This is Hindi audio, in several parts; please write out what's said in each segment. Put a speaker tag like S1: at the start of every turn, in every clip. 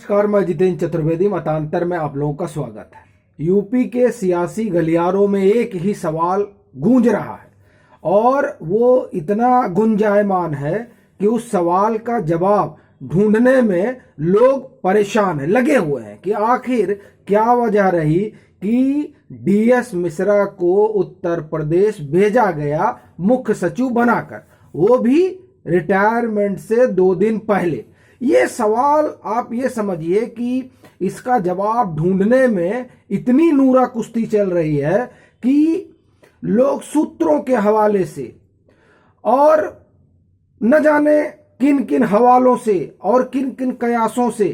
S1: नमस्कार, मैं जितेंद्र चतुर्वेदी। मतांतर में आप लोगों का स्वागत है। यूपी के सियासी गलियारों में एक ही सवाल गूंज रहा है और वो इतना गुंजायमान है कि उस सवाल का जवाब ढूंढने में लोग परेशान हैं, लगे हुए हैं कि आखिर क्या वजह रही कि डीएस मिश्रा को उत्तर प्रदेश भेजा गया मुख्य सचिव बनाकर, वो भी रिटायरमेंट से 2 दिन पहले। ये सवाल आप ये समझिए कि इसका जवाब ढूंढने में इतनी नूरा कुश्ती चल रही है कि लोग सूत्रों के हवाले से और न जाने किन किन हवालों से और किन किन कयासों से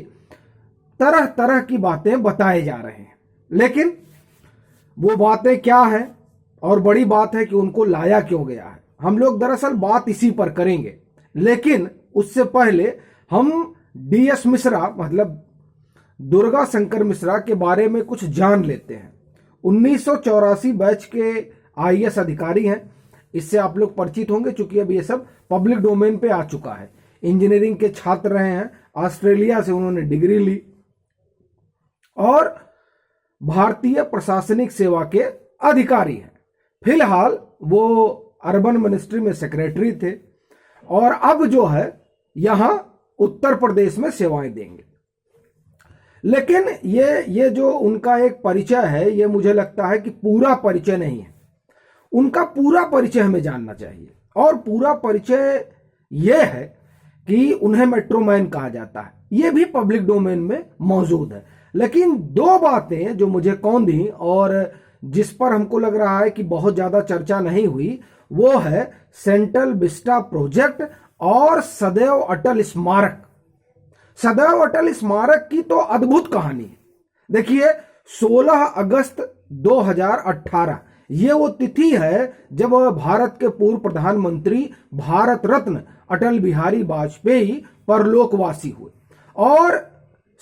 S1: तरह तरह की बातें बताए जा रहे हैं। लेकिन वो बातें क्या है और बड़ी बात है कि उनको लाया क्यों गया है, हम लोग दरअसल बात इसी पर करेंगे। लेकिन उससे पहले हम डीएस मिश्रा मतलब दुर्गा शंकर मिश्रा के बारे में कुछ जान लेते हैं। 1984 बैच के आईएएस अधिकारी हैं। इससे आप लोग परिचित होंगे क्योंकि अब ये सब पब्लिक डोमेन पे आ चुका है। इंजीनियरिंग के छात्र रहे हैं, ऑस्ट्रेलिया से उन्होंने डिग्री ली और भारतीय प्रशासनिक सेवा के अधिकारी हैं। फिलहाल वो अर्बन मिनिस्ट्री में सेक्रेटरी थे और अब जो है यहां उत्तर प्रदेश में सेवाएं देंगे। लेकिन ये जो उनका एक परिचय है, ये मुझे लगता है कि पूरा परिचय नहीं है। उनका पूरा परिचय हमें जानना चाहिए और पूरा परिचय ये है कि उन्हें मेट्रोमैन कहा जाता है। ये भी पब्लिक डोमेन में मौजूद है। लेकिन 2 बातें जो मुझे कौंधी और जिस पर हमको लग रहा है कि बहुत ज्यादा चर्चा नहीं हुई, वो है सेंट्रल विस्टा प्रोजेक्ट और सदैव अटल स्मारक। सदैव अटल स्मारक की तो अद्भुत कहानी है। देखिए, 16 अगस्त 2018 ये वो तिथि है जब भारत के पूर्व प्रधानमंत्री भारत रत्न अटल बिहारी वाजपेयी परलोकवासी हुए और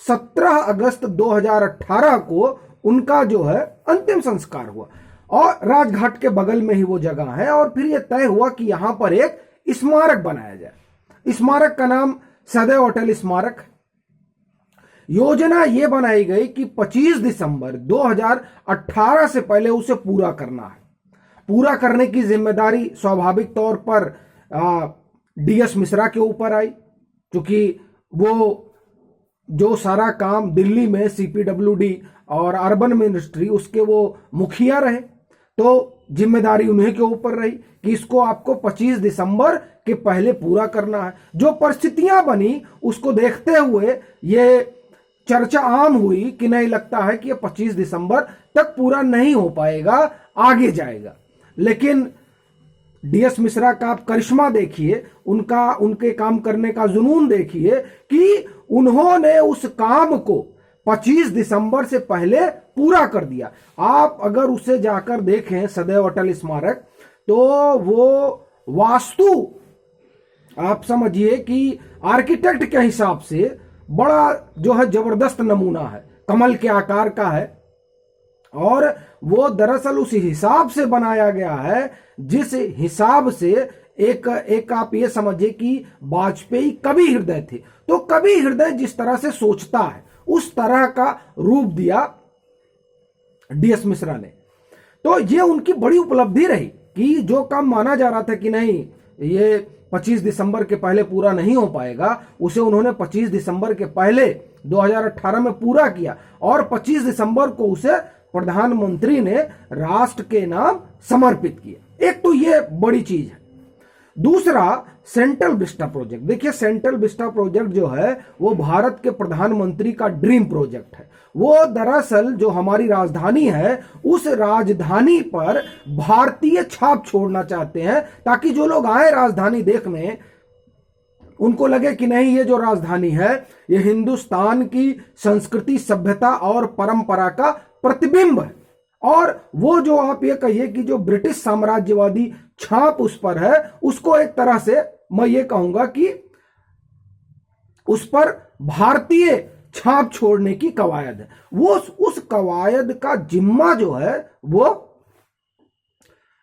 S1: 17 अगस्त 2018 को उनका जो है अंतिम संस्कार हुआ और राजघाट के बगल में ही वो जगह है। और फिर यह तय हुआ कि यहां पर एक स्मारक बनाया जाए। स्मारक का नाम सदैव अटल स्मारक है। योजना यह बनाई गई कि 25 दिसंबर 2018 से पहले उसे पूरा करना है। पूरा करने की जिम्मेदारी स्वाभाविक तौर पर डीएस मिश्रा के ऊपर आई, क्योंकि वो जो सारा काम दिल्ली में सीपीडब्ल्यूडी और अर्बन मिनिस्ट्री उसके वो मुखिया रहे, तो जिम्मेदारी उन्हीं के ऊपर रही कि इसको आपको 25 दिसंबर के पहले पूरा करना है। जो परिस्थितियां बनी उसको देखते हुए ये चर्चा आम हुई कि नहीं, लगता है कि ये 25 दिसंबर तक पूरा नहीं हो पाएगा, आगे जाएगा। लेकिन डीएस मिश्रा का आप करिश्मा देखिए, उनके काम करने का जुनून देखिए कि उन्होंने उस काम को 25 दिसंबर से पहले पूरा कर दिया। आप अगर उसे जाकर देखें सदैव अटल स्मारक, तो वो वास्तु आप समझिए कि आर्किटेक्ट के हिसाब से बड़ा जो है जबरदस्त नमूना है, कमल के आकार का है और वो दरअसल उस हिसाब से बनाया गया है जिस हिसाब से एक आप ये समझिए कि वाजपेयी कवि हृदय थे, तो कवि हृदय जिस तरह से सोचता है उस तरह का रूप दिया डीएस मिश्रा ने। तो ये उनकी बड़ी उपलब्धि रही कि जो काम माना जा रहा था कि नहीं ये 25 दिसंबर के पहले पूरा नहीं हो पाएगा, उसे उन्होंने 25 दिसंबर के पहले 2018 में पूरा किया और 25 दिसंबर को उसे प्रधानमंत्री ने राष्ट्र के नाम समर्पित किया। एक तो ये बड़ी चीज है। दूसरा, सेंट्रल विस्टा प्रोजेक्ट। देखिए, सेंट्रल विस्टा प्रोजेक्ट जो है वो भारत के प्रधानमंत्री का ड्रीम प्रोजेक्ट है। वो दरअसल जो हमारी राजधानी है उस राजधानी पर भारतीय छाप छोड़ना चाहते हैं, ताकि जो लोग आए राजधानी देखने उनको लगे कि नहीं, ये जो राजधानी है ये हिंदुस्तान की संस्कृति, सभ्यता और परंपरा का प्रतिबिंब है। और वो जो आप ये कहिए कि जो ब्रिटिश साम्राज्यवादी छाप उस पर है, उसको एक तरह से मैं ये कहूंगा कि उस पर भारतीय छाप छोड़ने की कवायद है। वो उस कवायद का जिम्मा जो है वो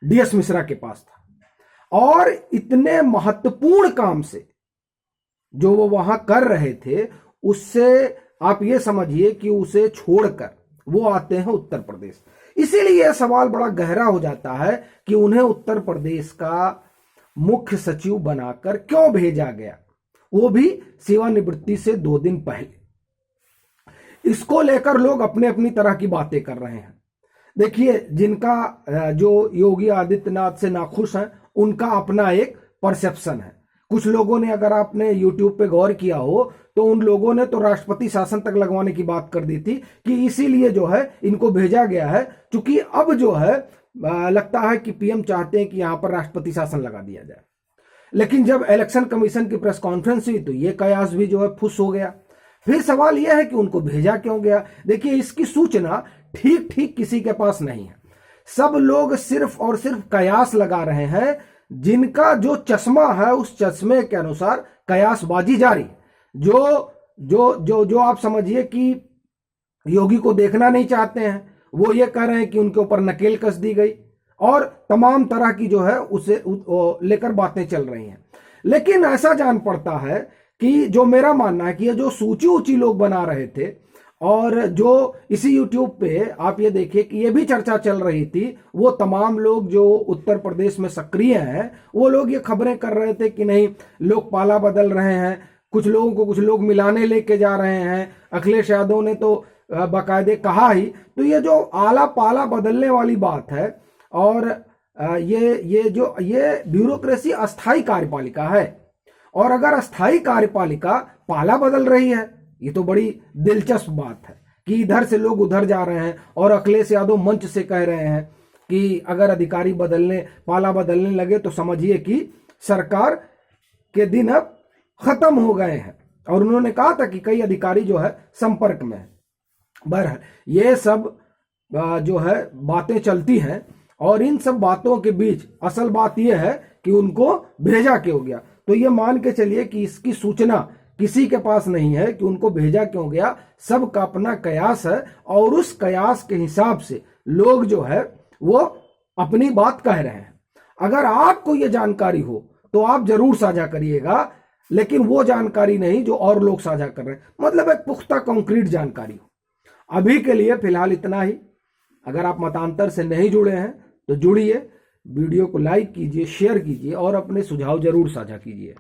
S1: डीएस मिश्रा के पास था और इतने महत्वपूर्ण काम से जो वो वहां कर रहे थे उससे आप ये समझिए कि उसे छोड़कर वो आते हैं उत्तर प्रदेश। इसीलिए यह सवाल बड़ा गहरा हो जाता है कि उन्हें उत्तर प्रदेश का मुख्य सचिव बनाकर क्यों भेजा गया, वो भी सेवानिवृत्ति से 2 दिन पहले। इसको लेकर लोग अपने अपनी तरह की बातें कर रहे हैं। देखिए, जिनका जो योगी आदित्यनाथ से नाखुश हैं उनका अपना एक परसेप्शन है। कुछ लोगों ने, अगर आपने यूट्यूब पे गौर किया हो तो उन लोगों ने तो राष्ट्रपति शासन तक लगवाने की बात कर दी थी कि इसीलिए जो है इनको भेजा गया है, क्योंकि अब जो है लगता है कि पीएम चाहते हैं कि यहां पर राष्ट्रपति शासन लगा दिया जाए। लेकिन जब इलेक्शन कमीशन की प्रेस कॉन्फ्रेंस हुई तो ये कयास भी जो है फुस हो गया। फिर सवाल यह है कि उनको भेजा क्यों गया। देखिए, इसकी सूचना ठीक ठीक किसी के पास नहीं है। सब लोग सिर्फ और सिर्फ कयास लगा रहे हैं। जिनका जो चश्मा है उस चश्मे के अनुसार कयासबाजी जारी। जो जो जो जो आप समझिए कि योगी को देखना नहीं चाहते हैं, वो ये कह रहे हैं कि उनके ऊपर नकेल कस दी गई, और तमाम तरह की जो है उसे लेकर बातें चल रही हैं। लेकिन ऐसा जान पड़ता है कि जो मेरा मानना है कि ये जो सूची ऊंची लोग बना रहे थे, और जो इसी यूट्यूब पे आप ये देखिए कि ये भी चर्चा चल रही थी, वो तमाम लोग जो उत्तर प्रदेश में सक्रिय हैं वो लोग ये खबरें कर रहे थे कि नहीं, लोग पाला बदल रहे हैं, कुछ लोगों को कुछ लोग मिलाने लेके जा रहे हैं। अखिलेश यादव ने तो बाकायदे कहा ही। तो ये जो आला पाला बदलने वाली बात है, और ये ब्यूरोक्रेसी अस्थाई कार्यपालिका है, और अगर अस्थाई कार्यपालिका पाला बदल रही है, ये तो बड़ी दिलचस्प बात है कि इधर से लोग उधर जा रहे हैं, और अखिलेश यादव मंच से कह रहे हैं कि अगर अधिकारी पाला बदलने लगे तो समझिए कि सरकार के दिन अब खत्म हो गए हैं। और उन्होंने कहा था कि कई अधिकारी जो है संपर्क में है। बहरहाल ये सब जो है बातें चलती हैं, और इन सब बातों के बीच असल बात यह है कि उनको भेजा क्यों गया। तो ये मान के चलिए कि इसकी सूचना किसी के पास नहीं है कि उनको भेजा क्यों गया। सबका अपना कयास है, और उस कयास के हिसाब से लोग जो है वो अपनी बात कह रहे हैं। अगर आपको ये जानकारी हो तो आप जरूर साझा करिएगा, लेकिन वो जानकारी नहीं जो और लोग साझा कर रहे हैं, मतलब एक पुख्ता कंक्रीट जानकारी हो। अभी के लिए फिलहाल इतना ही। अगर आप मतांतर से नहीं जुड़े हैं तो जुड़िए, वीडियो को लाइक कीजिए, शेयर कीजिए, और अपने सुझाव जरूर साझा कीजिए।